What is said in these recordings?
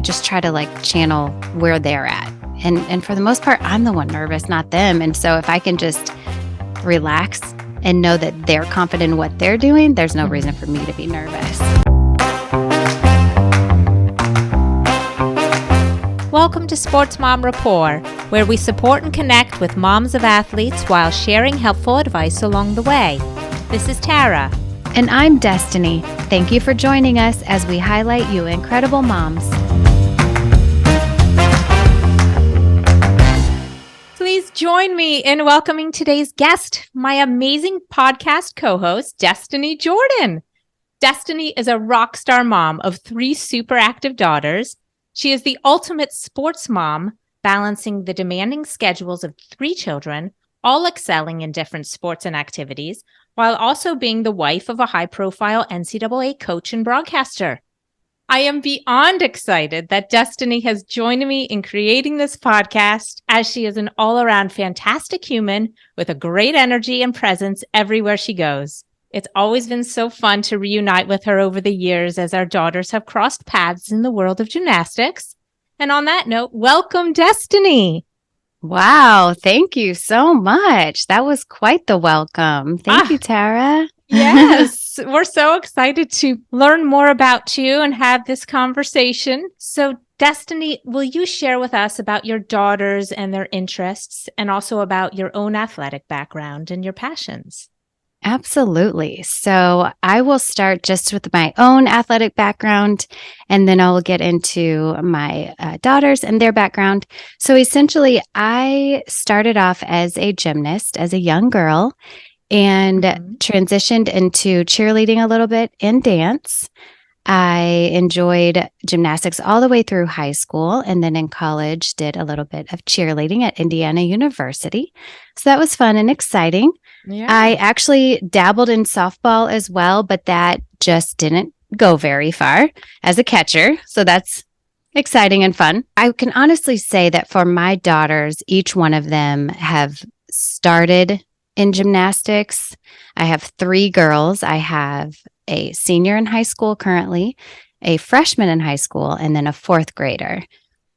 just try to like channel where they're at. And for the most part, I'm the one nervous, not them. And so if I can just relax and know that they're confident in what they're doing, there's no reason for me to be nervous. Welcome to Sports Mom Rapport, where we support and connect with moms of athletes while sharing helpful advice along the way. This is Tara. And I'm Destinee. Thank you for joining us as we highlight you incredible moms. Please join me in welcoming today's guest, my amazing podcast co-host, Destinee Jordan. Destinee is a rock star mom of 3 super active daughters. She is the ultimate sports mom, balancing the demanding schedules of 3 children, all excelling in different sports and activities, while also being the wife of a high-profile NCAA coach and broadcaster. I am beyond excited that Destinee has joined me in creating this podcast, as she is an all-around fantastic human with a great energy and presence everywhere she goes. It's always been so fun to reunite with her over the years as our daughters have crossed paths in the world of gymnastics. And on that note, welcome, Destinee. Wow, thank you so much. That was quite the welcome. Thank you, Tara. Yes, we're so excited to learn more about you and have this conversation. So, Destinee, will you share with us about your daughters and their interests, and also about your own athletic background and your passions? Absolutely. So I will start just with my own athletic background, and then I will get into my daughters and their background. So essentially, I started off as a gymnast as a young girl and transitioned into cheerleading a little bit and dance. I enjoyed gymnastics all the way through high school, and then in college did a little bit of cheerleading at Indiana University. So that was fun and exciting. Yeah. I actually dabbled in softball as well, but that just didn't go very far as a catcher. So that's exciting and fun. I can honestly say that for my daughters, each one of them have started in gymnastics. I have 3 girls. I have a senior in high school currently, a freshman in high school, and then a 4th grader.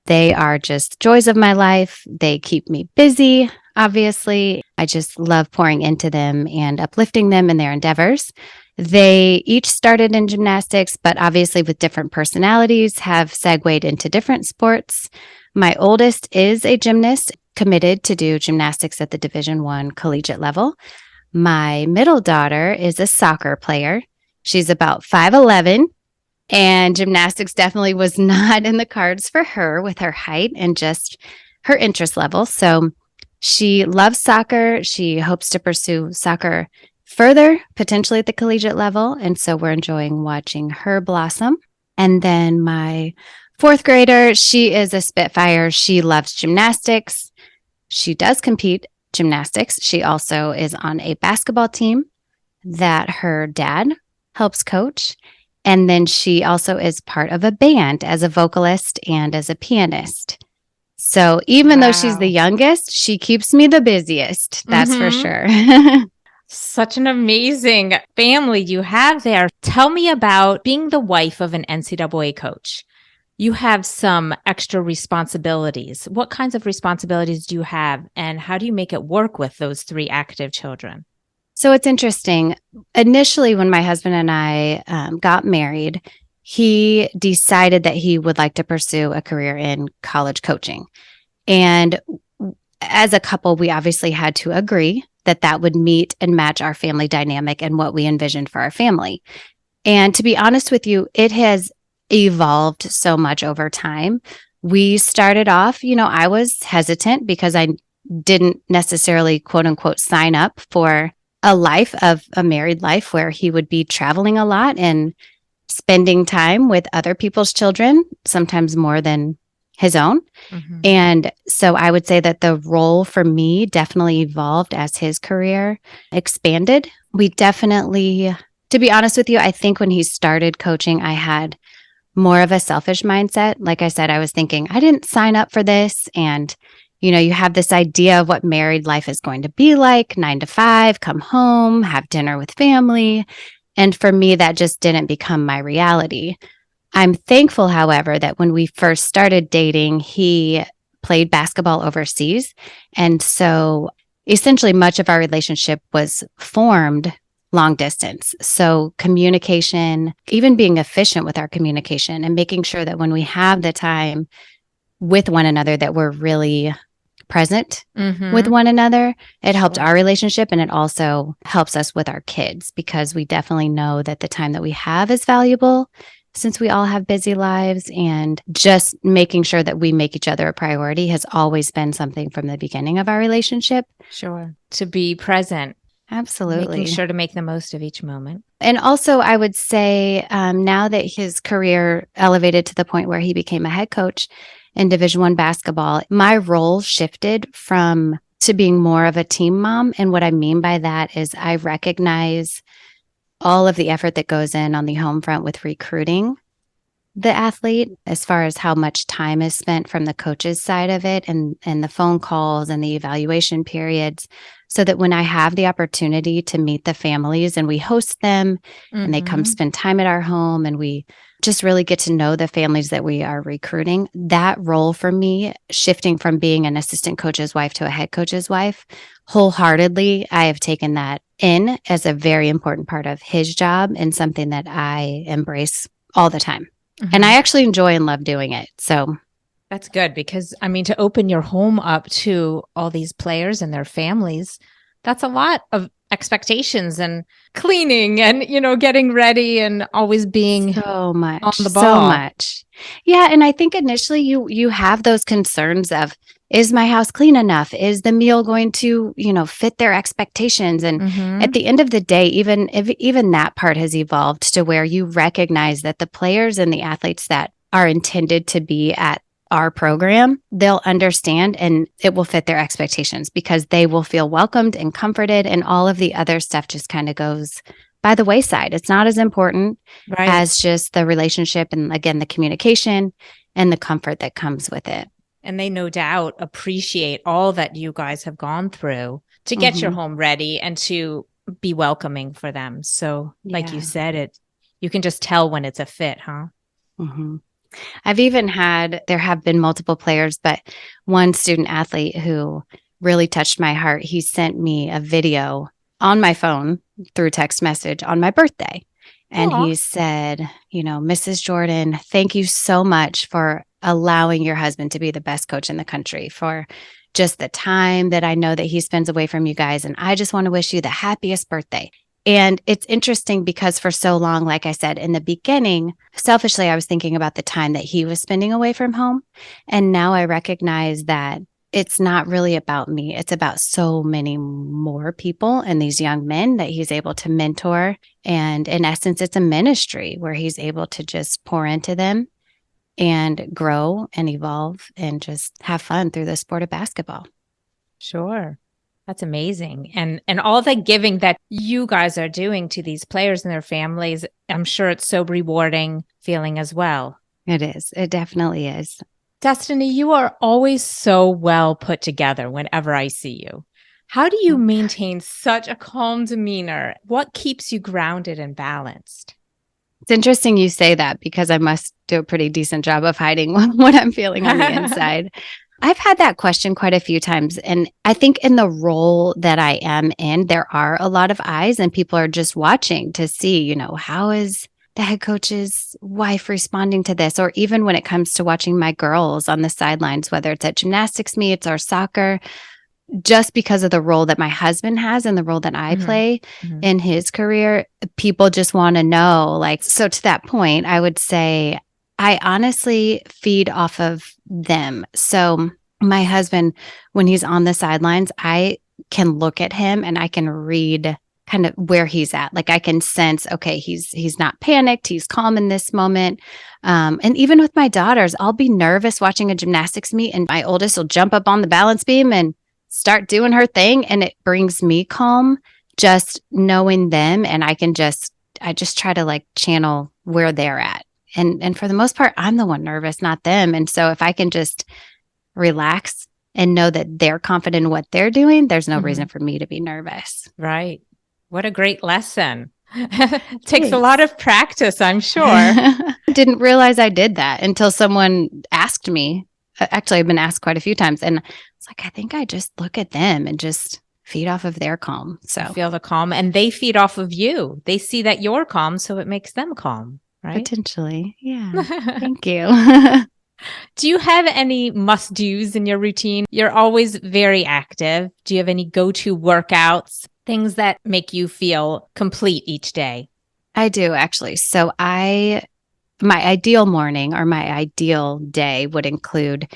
They are just joys of my life. They keep me busy, obviously. I just love pouring into them and uplifting them in their endeavors. They each started in gymnastics, but obviously with different personalities have segued into different sports. My oldest is a gymnast, committed to do gymnastics at the Division I collegiate level. My middle daughter is a soccer player. She's about 5'11", and gymnastics definitely was not in the cards for her with her height and just her interest level. So she loves soccer. She hopes to pursue soccer further, potentially at the collegiate level. And so we're enjoying watching her blossom. And then my 4th grader, she is a Spitfire. She loves gymnastics. She does compete gymnastics. She also is on a basketball team that her dad helps coach. And then she also is part of a band as a vocalist and as a pianist. So even though she's the youngest, she keeps me the busiest. That's for sure. Such an amazing family you have there. Tell me about being the wife of an NCAA coach. You have some extra responsibilities. What kinds of responsibilities do you have, and how do you make it work with those 3 active children? So it's interesting. Initially, when my husband and I got married, he decided that he would like to pursue a career in college coaching. And as a couple, we obviously had to agree that that would meet and match our family dynamic and what we envisioned for our family. And to be honest with you, it has evolved so much over time. We started off, I was hesitant because I didn't necessarily, quote unquote, sign up for a life of a married life where he would be traveling a lot and spending time with other people's children, sometimes more than his own. And so I would say that the role for me definitely evolved as his career expanded. We definitely, to be honest with you, I think when he started coaching, I had more of a selfish mindset. Like I said, I was thinking, I didn't sign up for this. And, you have this idea of what married life is going to be like, 9 to 5, come home, have dinner with family. And for me, that just didn't become my reality. I'm thankful, however, that when we first started dating, he played basketball overseas. And so essentially much of our relationship was formed long distance. So communication, even being efficient with our communication and making sure that when we have the time with one another, that we're really present with one another. It helped our relationship, and it also helps us with our kids, because we definitely know that the time that we have is valuable since we all have busy lives, and just making sure that we make each other a priority has always been something from the beginning of our relationship. Sure. To be present. Absolutely. Making sure to make the most of each moment. And also, I would say now that his career elevated to the point where he became a head coach in Division I basketball, my role shifted from to being more of a team mom. And what I mean by that is I recognize all of the effort that goes in on the home front with recruiting the athlete, as far as how much time is spent from the coach's side of it, and the phone calls and the evaluation periods, so that when I have the opportunity to meet the families and we host them and they come spend time at our home and we just really get to know the families that we are recruiting, that role for me, shifting from being an assistant coach's wife to a head coach's wife, wholeheartedly, I have taken that in as a very important part of his job and something that I embrace all the time. And I actually enjoy and love doing it. So that's good, because I mean, to open your home up to all these players and their families, that's a lot of expectations and cleaning and, getting ready and always being so much on the ball. So much. Yeah. And I think initially you have those concerns of, is my house clean enough? Is the meal going to, fit their expectations? And at the end of the day, even that part has evolved to where you recognize that the players and the athletes that are intended to be at our program, they'll understand and it will fit their expectations, because they will feel welcomed and comforted, and all of the other stuff just kind of goes by the wayside. It's not as important as just the relationship and, again, the communication and the comfort that comes with it. And they no doubt appreciate all that you guys have gone through to get your home ready and to be welcoming for them. So like you said, you can just tell when it's a fit, huh? I've even there have been multiple players, but one student athlete who really touched my heart, he sent me a video on my phone through text message on my birthday. And he said, Mrs. Jordan, thank you so much for allowing your husband to be the best coach in the country, for just the time that I know that he spends away from you guys. And I just want to wish you the happiest birthday. And it's interesting because for so long, like I said, in the beginning, selfishly, I was thinking about the time that he was spending away from home. And now I recognize that it's not really about me. It's about so many more people and these young men that he's able to mentor. And in essence, it's a ministry where he's able to just pour into them and grow and evolve and just have fun through the sport of basketball. Sure. That's amazing. And all the giving that you guys are doing to these players and their families, I'm sure it's so rewarding feeling as well. It is. It definitely is. Destinee, you are always so well put together whenever I see you. How do you maintain such a calm demeanor? What keeps you grounded and balanced? It's interesting you say that, because I must do a pretty decent job of hiding what I'm feeling on the inside. I've had that question quite a few times. And I think in the role that I am in, there are a lot of eyes and people are just watching to see, how is the head coach's wife responding to this? Or even when it comes to watching my girls on the sidelines, whether it's at gymnastics meets or soccer, just because of the role that my husband has and the role that I play in his career, people just want to know, so to that point, I would say I honestly feed off of them. So my husband, when he's on the sidelines, I can look at him and I can read kind of where he's at. I can sense, okay, he's not panicked. He's calm in this moment. And even with my daughters, I'll be nervous watching a gymnastics meet and my oldest will jump up on the balance beam and start doing her thing. And it brings me calm just knowing them. And I just try to channel where they're at. And for the most part, I'm the one nervous, not them. And so if I can just relax and know that they're confident in what they're doing, there's no reason for me to be nervous. Right. What a great lesson. Takes a lot of practice, I'm sure. I didn't realize I did that until someone asked me. Actually, I've been asked quite a few times. And it's like, I think I just look at them and just feed off of their calm. So feel the calm, and they feed off of you. They see that you're calm, so it makes them calm, right? Potentially. Yeah. Thank you. Do you have any must-dos in your routine? You're always very active. Do you have any go-to workouts, things that make you feel complete each day? I do actually. So my ideal morning or my ideal day would include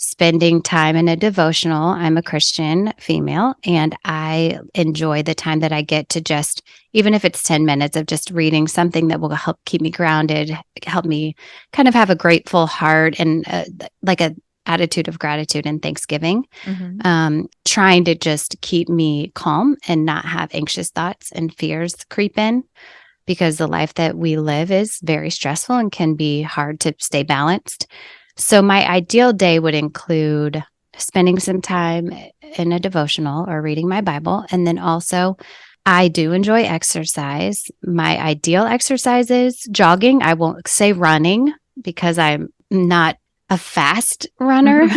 spending time in a devotional. I'm a Christian female, and I enjoy the time that I get to just, even if it's 10 minutes of just reading something that will help keep me grounded, help me kind of have a grateful heart and like a attitude of gratitude and thanksgiving, trying to just keep me calm and not have anxious thoughts and fears creep in, because the life that we live is very stressful and can be hard to stay balanced. So my ideal day would include spending some time in a devotional or reading my Bible. And then also, I do enjoy exercise. My ideal exercise is jogging. I won't say running because I'm not a fast runner,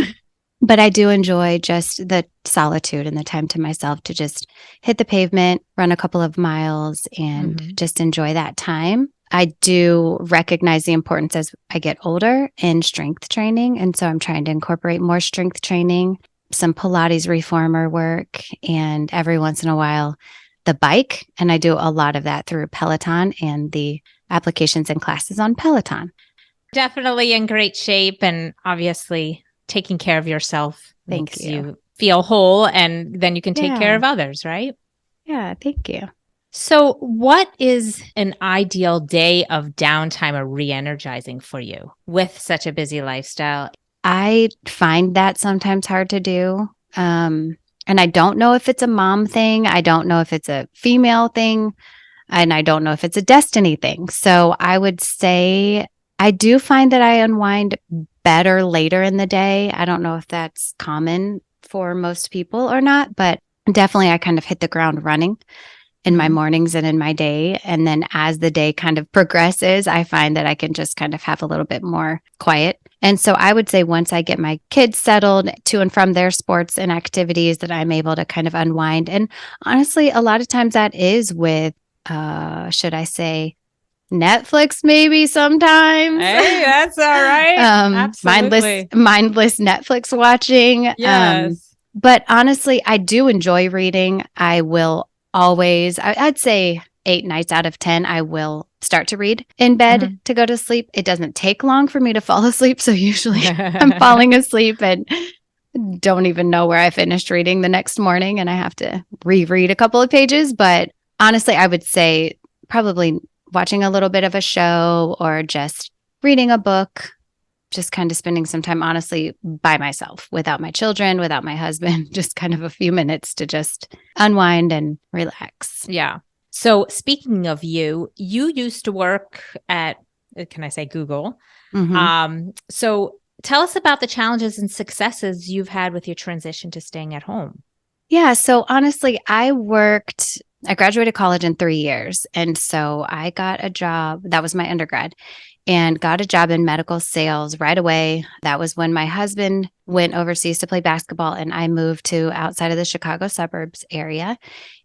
but I do enjoy just the solitude and the time to myself to just hit the pavement, run a couple of miles, and just enjoy that time. I do recognize the importance as I get older in strength training. And so I'm trying to incorporate more strength training, some Pilates reformer work, and every once in a while, the bike. And I do a lot of that through Peloton and the applications and classes on Peloton. Definitely in great shape, and obviously taking care of yourself makes Thank you. you feel whole, and then you can take care of others, right? Yeah, thank you. So what is an ideal day of downtime or re-energizing for you with such a busy lifestyle? I find that sometimes hard to do. And I don't know if it's a mom thing. I don't know if it's a female thing. And I don't know if it's a destiny thing. So I would say I do find that I unwind better later in the day. I don't know if that's common for most people or not, but definitely I kind of hit the ground running in my mornings and in my day. And then as the day kind of progresses, I find that I can just kind of have a little bit more quiet. And so I would say once I get my kids settled to and from their sports and activities, that I'm able to kind of unwind. And honestly, a lot of times that is with, should I say, Netflix maybe sometimes. Hey, that's all right. Absolutely. Mindless Netflix watching. Yes. But honestly, I do enjoy reading. I will always, I'd say 8 nights out of 10, I will start to read in bed to go to sleep. It doesn't take long for me to fall asleep. So usually I'm falling asleep and don't even know where I finished reading the next morning, and I have to reread a couple of pages. But honestly, I would say probably watching a little bit of a show or just reading a book, just kind of spending some time, honestly, by myself, without my children, without my husband, just kind of a few minutes to just unwind and relax. Yeah. So speaking of you used to work at, can I say Google? So tell us about the challenges and successes you've had with your transition to staying at home. Yeah. So honestly, I graduated college in 3 years. And so I got a job. That was my undergrad. And got a job in medical sales right away. That was when my husband went overseas to play basketball, and I moved to outside of the Chicago suburbs area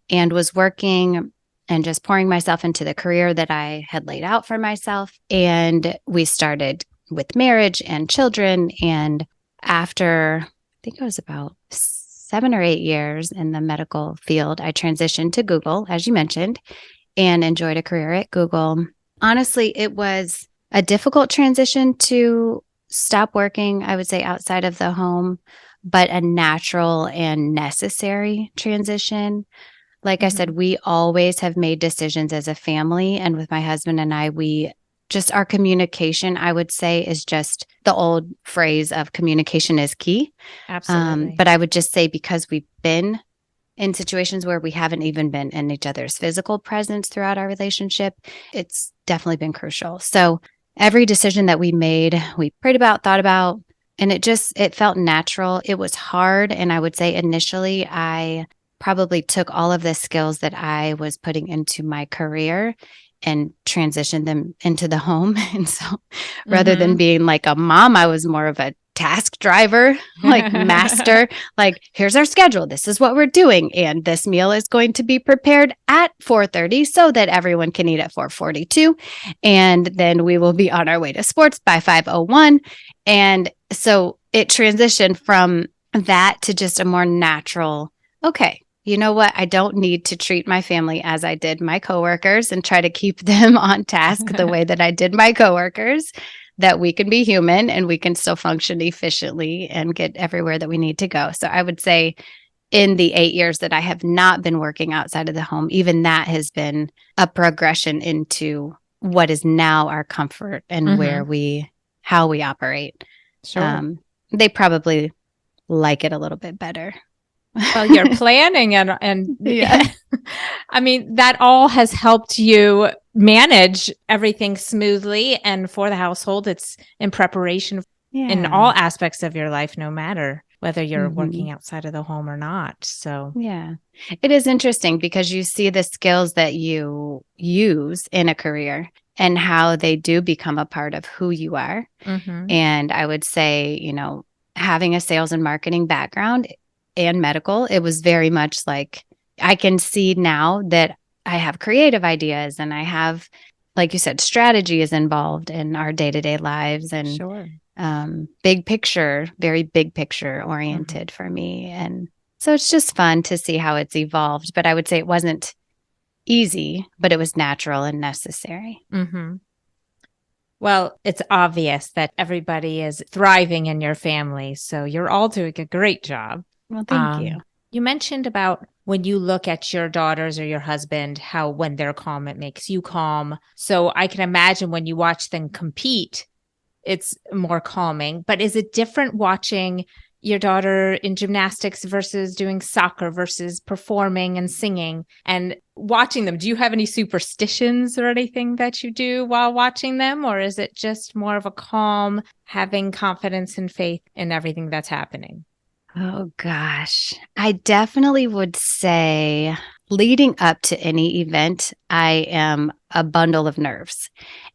and was working and just pouring myself into the career that I had laid out for myself. And we started with marriage and children. And after, I think it was about 7 or 8 years in the medical field, I transitioned to Google, as you mentioned, and enjoyed a career at Google. Honestly, it was a difficult transition to stop working, I would say, outside of the home, but a natural and necessary transition. Like I said, we always have made decisions as a family. And with my husband and I, our communication, I would say, is just the old phrase of communication is key. Absolutely. But I would just say, because we've been in situations where we haven't even been in each other's physical presence throughout our relationship, it's definitely been crucial. So every decision that we made, we prayed about, thought about, and it felt natural. It was hard. And I would say initially I probably took all of the skills that I was putting into my career and transitioned them into the home. And so rather than being like a mom, I was more of a task driver, like master, like here's our schedule. This is what we're doing. And this meal is going to be prepared at 4:30 so that everyone can eat at 4:42. And then we will be on our way to sports by 5:01. And so it transitioned from that to just a more natural, okay, you know what? I don't need to treat my family as I did my coworkers and try to keep them on task the way that I did my coworkers, that we can be human and we can still function efficiently and get everywhere that we need to go. So I would say in the 8 years that I have not been working outside of the home, even that has been a progression into what is now our comfort and how we operate. Sure. They probably like it a little bit better. Well, you're planning and Yeah. I mean, that all has helped you manage everything smoothly. And for the household, it's in preparation in all aspects of your life, no matter whether you're working outside of the home or not. So, yeah, it is interesting because you see the skills that you use in a career and how they do become a part of who you are. And I would say, having a sales and marketing background and medical, it was very much like I can see now that I have creative ideas and I have, like you said, strategy is involved in our day-to-day lives and big picture, very big picture oriented for me. And so it's just fun to see how it's evolved. But I would say it wasn't easy, but it was natural and necessary. Well, it's obvious that everybody is thriving in your family. So you're all doing a great job. Well, thank you. You mentioned about when you look at your daughters or your husband, how when they're calm, it makes you calm. So I can imagine when you watch them compete, it's more calming. But is it different watching your daughter in gymnastics versus doing soccer versus performing and singing and watching them? Do you have any superstitions or anything that you do while watching them? Or is it just more of a calm, having confidence and faith in everything that's happening? Oh, gosh. I definitely would say leading up to any event, I am a bundle of nerves.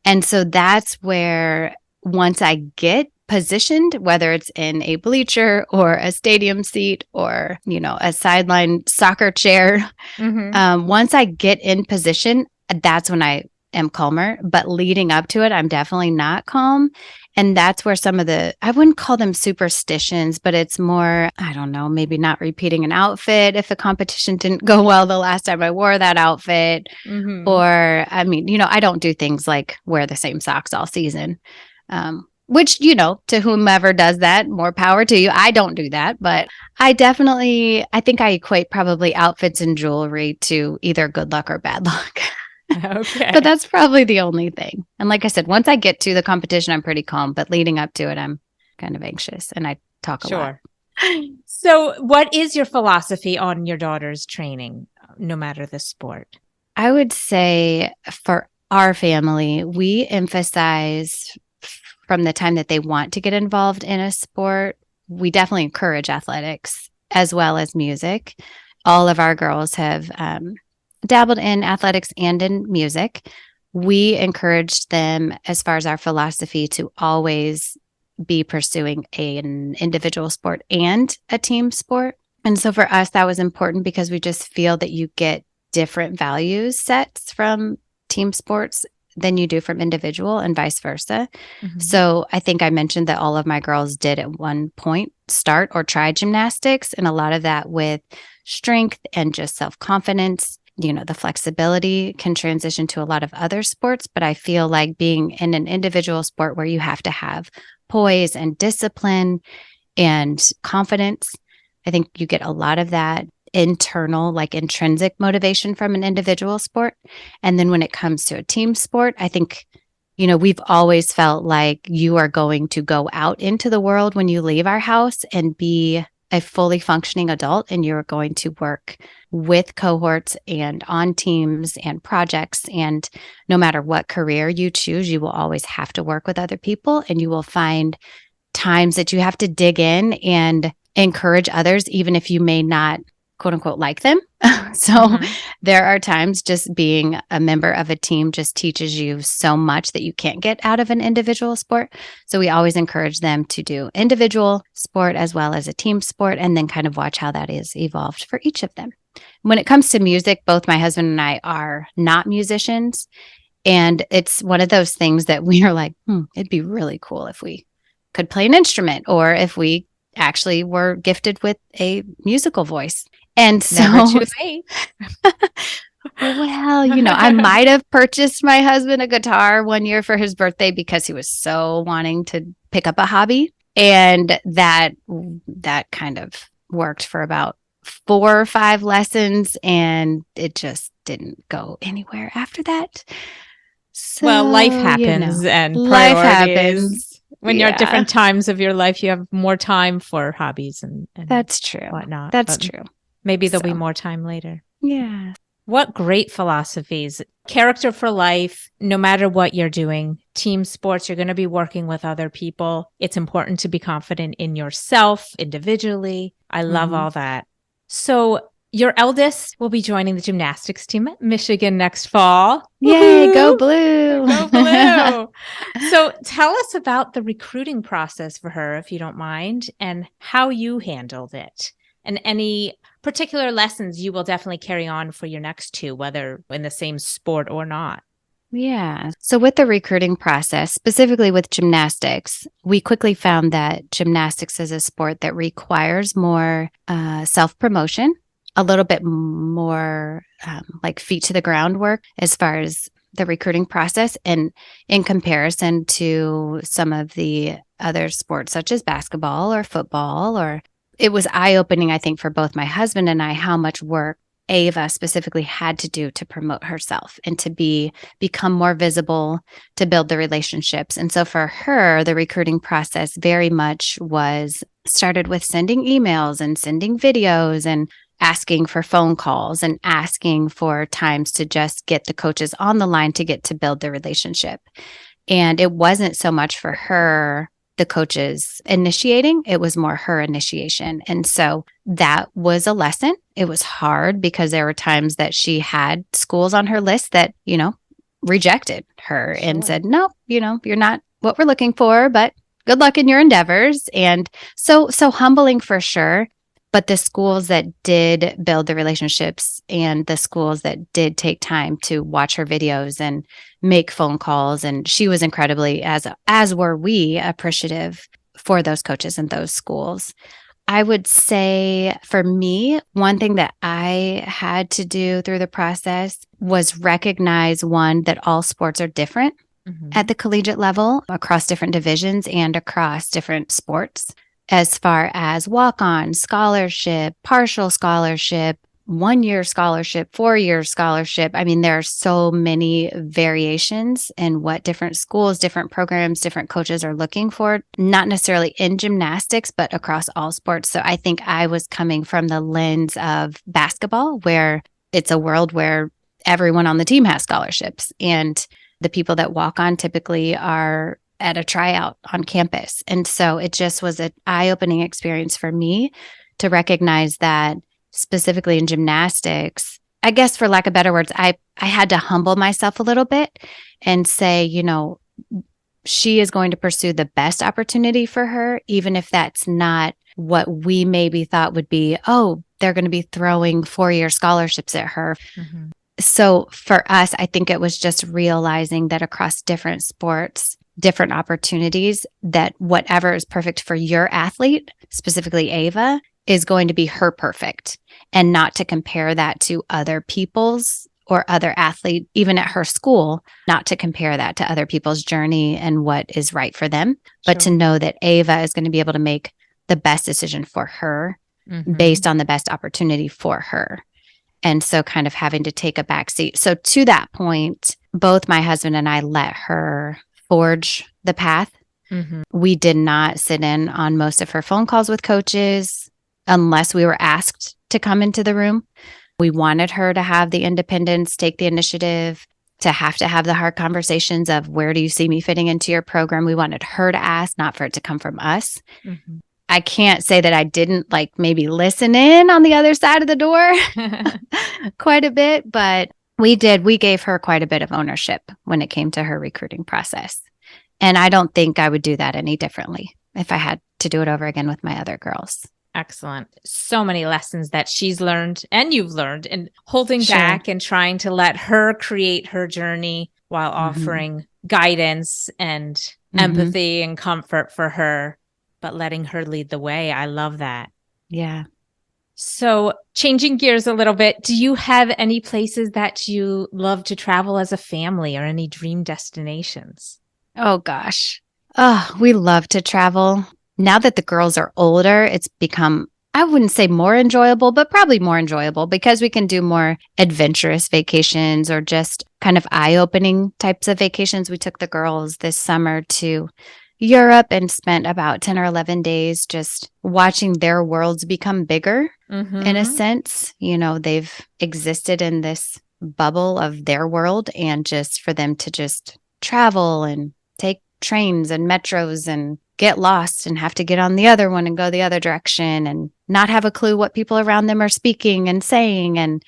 And so that's where once I get positioned, whether it's in a bleacher or a stadium seat or, a sideline soccer chair, once I get in position, that's when I am calmer. But leading up to it, I'm definitely not calm. And that's where some of I wouldn't call them superstitions, but it's more, I don't know, maybe not repeating an outfit if a competition didn't go well the last time I wore that outfit. Or, I mean, I don't do things like wear the same socks all season, which, to whomever does that, more power to you. I don't do that, but I think I equate probably outfits and jewelry to either good luck or bad luck. Okay. But that's probably the only thing. And like I said, once I get to the competition, I'm pretty calm. But leading up to it, I'm kind of anxious and I talk a lot. So what is your philosophy on your daughter's training, no matter the sport? I would say for our family, we emphasize from the time that they want to get involved in a sport, we definitely encourage athletics as well as music. All of our girls have dabbled in athletics and in music. We encouraged them, as far as our philosophy, to always be pursuing an individual sport and a team sport. And so for us, that was important because we just feel that you get different values sets from team sports than you do from individual and vice versa. So I think I mentioned that all of my girls did at one point start or try gymnastics, and a lot of that with strength and just self-confidence. The flexibility can transition to a lot of other sports, but I feel like being in an individual sport where you have to have poise and discipline and confidence, I think you get a lot of that internal, like intrinsic motivation from an individual sport. And then when it comes to a team sport, I think, we've always felt like you are going to go out into the world when you leave our house and be a fully functioning adult, and you're going to work with cohorts and on teams and projects. And no matter what career you choose, you will always have to work with other people, and you will find times that you have to dig in and encourage others, even if you may not quote unquote like them. So Mhm. there are times just being a member of a team just teaches you so much that you can't get out of an individual sport. So we always encourage them to do individual sport as well as a team sport, and then kind of watch how that is evolved for each of them. When it comes to music, both my husband and I are not musicians. And it's one of those things that we are like, it'd be really cool if we could play an instrument or if we actually were gifted with a musical voice. And Never so, too late. well, I might have purchased my husband a guitar one year for his birthday because he was so wanting to pick up a hobby. And that kind of worked for about 4 or 5 lessons, and it just didn't go anywhere after that. So, Well, life happens and life priorities. happens. When you're at Yeah, different times of your life, you have more time for hobbies and that's true. whatnot. That's But true. maybe there'll be So, more time later. yeah. What great philosophies. Character for life, no matter what you're doing. Team sports, you're going to be working with other people. It's important to be confident in yourself individually. I love all that. So, your eldest will be joining the gymnastics team at Michigan next fall. Yay, go Woohoo! blue. Go blue. So, tell us about the recruiting process for her, if you don't mind, and how you handled it, and any particular lessons you will definitely carry on for your next two, whether in the same sport or not. Yeah. So, with the recruiting process, specifically with gymnastics, we quickly found that gymnastics is a sport that requires more self promotion, a little bit more like feet to the ground work as far as the recruiting process. And in comparison to some of the other sports, such as basketball or football, or it was eye opening, I think, for both my husband and I, how much work Ava specifically had to do to promote herself and to become more visible, to build the relationships. And so for her, the recruiting process very much was started with sending emails and sending videos and asking for phone calls and asking for times to just get the coaches on the line to get to build the relationship. And it wasn't so much for her, the coaches initiating, it was more her initiation. And so that was a lesson. It was hard because there were times that she had schools on her list that, rejected her and said, no, you're not what we're looking for, but good luck in your endeavors. And so humbling for sure. But the schools that did build the relationships and the schools that did take time to watch her videos and make phone calls, and she was incredibly, as were we, appreciative for those coaches and those schools. I would say for me, one thing that I had to do through the process was recognize, one, that all sports are different at the collegiate level, across different divisions and across different sports, as far as walk-on, scholarship, partial scholarship, 1-year scholarship, 4-year scholarship. I mean, there are so many variations in what different schools, different programs, different coaches are looking for, not necessarily in gymnastics, but across all sports. So I think I was coming from the lens of basketball, where it's a world where everyone on the team has scholarships, and the people that walk on typically are at a tryout on campus. And so it just was an eye-opening experience for me to recognize that specifically in gymnastics, I guess for lack of better words, I had to humble myself a little bit and say, she is going to pursue the best opportunity for her, even if that's not what we maybe thought would be, they're going to be throwing 4-year scholarships at her. Mm-hmm. So for us, I think it was just realizing that across different sports, different opportunities, that whatever is perfect for your athlete, specifically Ava, is going to be her perfect, and not to compare that to other people's or other athlete, even at her school, not to compare that to other people's journey and what is right for them, but to know that Ava is going to be able to make the best decision for her based on the best opportunity for her. And so kind of having to take a back seat. So to that point, both my husband and I let her forge the path. We did not sit in on most of her phone calls with coaches unless we were asked to come into the room. We wanted her to have the independence, take the initiative, to have the hard conversations of, where do you see me fitting into your program? We wanted her to ask, not for it to come from us. I can't say that I didn't like maybe listen in on the other side of the door quite a bit, but we did. We gave her quite a bit of ownership when it came to her recruiting process. And I don't think I would do that any differently if I had to do it over again with my other girls. Excellent. So many lessons that she's learned and you've learned in holding Sure. back and trying to let her create her journey while offering guidance and empathy and comfort for her, but letting her lead the way. I love that. Yeah. So changing gears a little bit, do you have any places that you love to travel as a family or any dream destinations? Oh, gosh. Oh, we love to travel. Now that the girls are older, it's become, I wouldn't say more enjoyable, but probably more enjoyable because we can do more adventurous vacations or just kind of eye-opening types of vacations. We took the girls this summer to Europe and spent about 10 or 11 days just watching their worlds become bigger in a sense. You know, they've existed in this bubble of their world, and just for them to just travel and take trains and metros and get lost and have to get on the other one and go the other direction and not have a clue what people around them are speaking and saying. And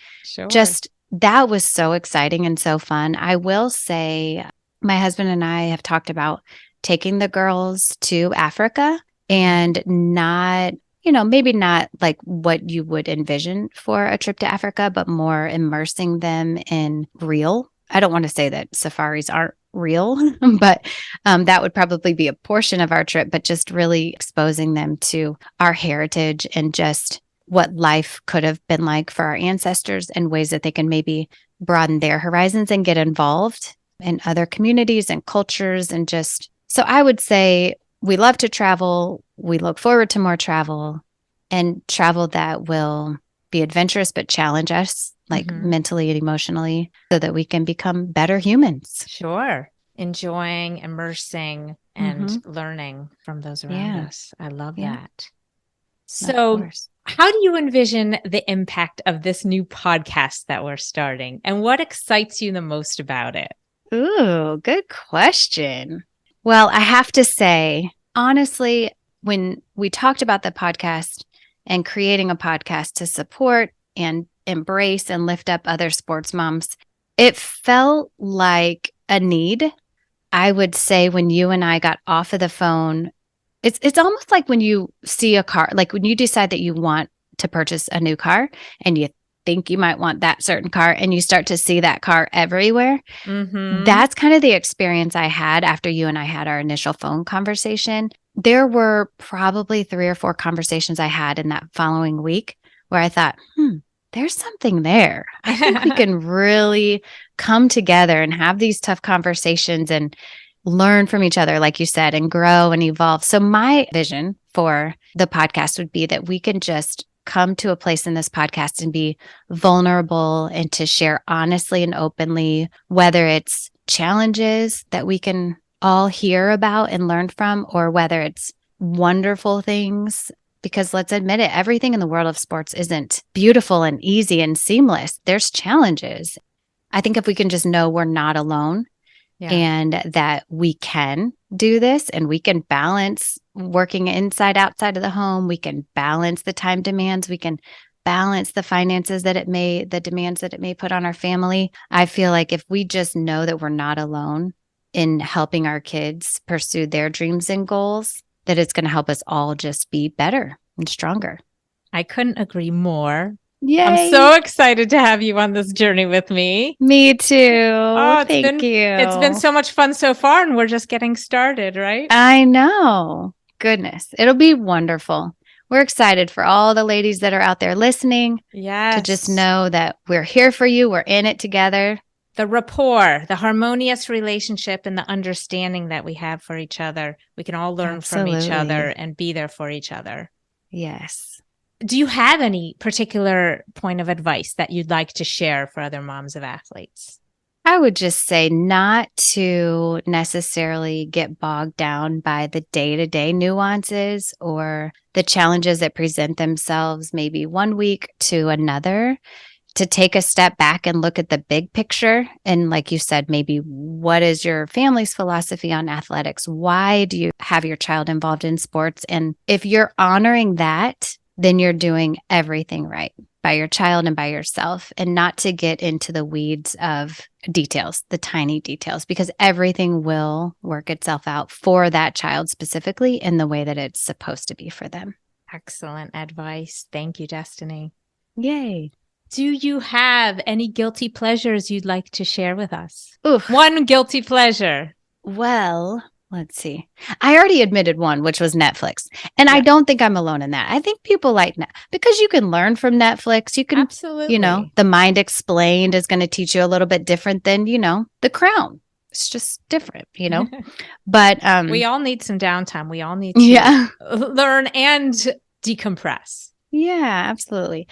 just that was so exciting and so fun. I will say my husband and I have talked about taking the girls to Africa, and not, you know, maybe not like what you would envision for a trip to Africa, but more immersing them in real. I don't want to say that safaris aren't real, but that would probably be a portion of our trip, but just really exposing them to our heritage and just what life could have been like for our ancestors and ways that they can maybe broaden their horizons and get involved in other communities and cultures. And just, so I would say we love to travel. We look forward to more travel, and travel that will be adventurous, but challenge us like mentally and emotionally so that we can become better humans. Sure. Enjoying, immersing, and learning from those around us. I love that. So how do you envision the impact of this new podcast that we're starting, and what excites you the most about it? Ooh, good question. Well, I have to say, honestly, when we talked about the podcast and creating a podcast to support and embrace and lift up other sports moms, it felt like a need. I would say when you and I got off of the phone, it's almost like when you see a car, like when you decide that you want to purchase a new car and you think you might want that certain car and you start to see that car everywhere. That's kind of the experience I had after you and I had our initial phone conversation. There were probably 3 or 4 conversations I had in that following week where I thought, there's something there. I think we can really come together and have these tough conversations and learn from each other, like you said, and grow and evolve. So my vision for the podcast would be that we can just come to a place in this podcast and be vulnerable and to share honestly and openly, whether it's challenges that we can all hear about and learn from, or whether it's wonderful things. Because let's admit it, everything in the world of sports isn't beautiful and easy and seamless. There's challenges. I think if we can just know we're not alone, and that we can do this, and we can balance working inside, outside of the home. We can balance the time demands. We can balance the finances the demands that it may put on our family. I feel like if we just know that we're not alone in helping our kids pursue their dreams and goals, that it's going to help us all just be better and stronger. I couldn't agree more. Yay. I'm so excited to have you on this journey with me. Me too. Oh, thank you. It's been so much fun so far, and we're just getting started, right? I know. Goodness. It'll be wonderful. We're excited for all the ladies that are out there listening. Yes. To just know that we're here for you. We're in it together. The rapport, the harmonious relationship, and the understanding that we have for each other. We can all learn from each other and be there for each other. Yes. Do you have any particular point of advice that you'd like to share for other moms of athletes? I would just say not to necessarily get bogged down by the day-to-day nuances or the challenges that present themselves maybe one week to another. to take a step back and look at the big picture. And like you said, maybe what is your family's philosophy on athletics? Why do you have your child involved in sports? And if you're honoring that, then you're doing everything right by your child and by yourself, and not to get into the weeds of details, the tiny details, because everything will work itself out for that child specifically in the way that it's supposed to be for them. Excellent advice. Thank you, Destinee. Yay. Do you have any guilty pleasures you'd like to share with us? Oof. One guilty pleasure. Well, let's see. I already admitted one, which was Netflix. And I don't think I'm alone in that. I think people like because you can learn from Netflix. You can, absolutely, The Mind Explained is going to teach you a little bit different than, The Crown. It's just different, But we all need some downtime. We all need to learn and decompress. Yeah, absolutely.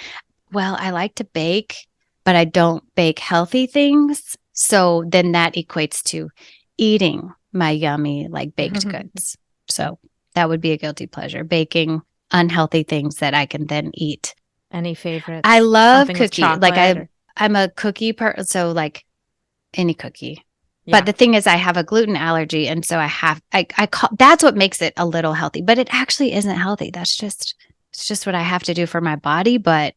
Well, I like to bake, but I don't bake healthy things. So then that equates to eating my yummy, baked goods. So that would be a guilty pleasure, baking unhealthy things that I can then eat. Any favorites? I love cookies. I'm a cookie person. So any cookie. Yeah. But the thing is, I have a gluten allergy. And so that's what makes it a little healthy, but it actually isn't healthy. It's just what I have to do for my body. But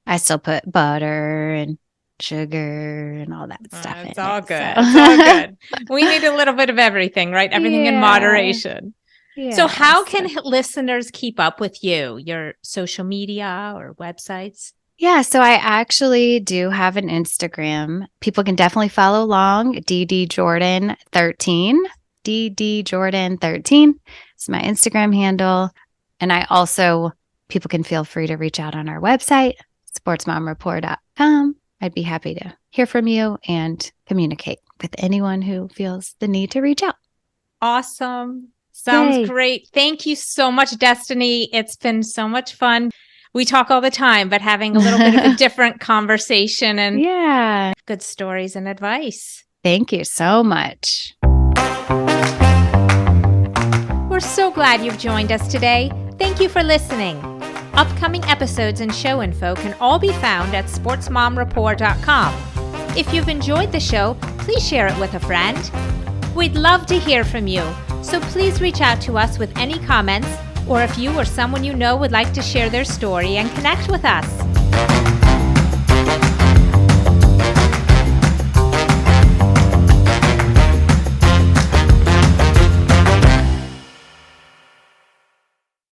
I still put butter and sugar and all that stuff in. It's all good. It's all good. We need a little bit of everything, right? Everything in moderation. Yeah. So how can listeners keep up with you, your social media or websites? Yeah, so I actually do have an Instagram. People can definitely follow along, ddjordan13. ddjordan13 is my Instagram handle. And people can feel free to reach out on our website, sportsmomreport.com. I'd be happy to hear from you and communicate with anyone who feels the need to reach out. Awesome. Sounds great. Thank you so much, Destinee. It's been so much fun. We talk all the time, but having a little bit of a different conversation and good stories and advice. Thank you so much. We're so glad you've joined us today. Thank you for listening. Upcoming episodes and show info can all be found at sportsmomreport.com. If you've enjoyed the show, please share it with a friend. We'd love to hear from you, so please reach out to us with any comments, or if you or someone you know would like to share their story and connect with us.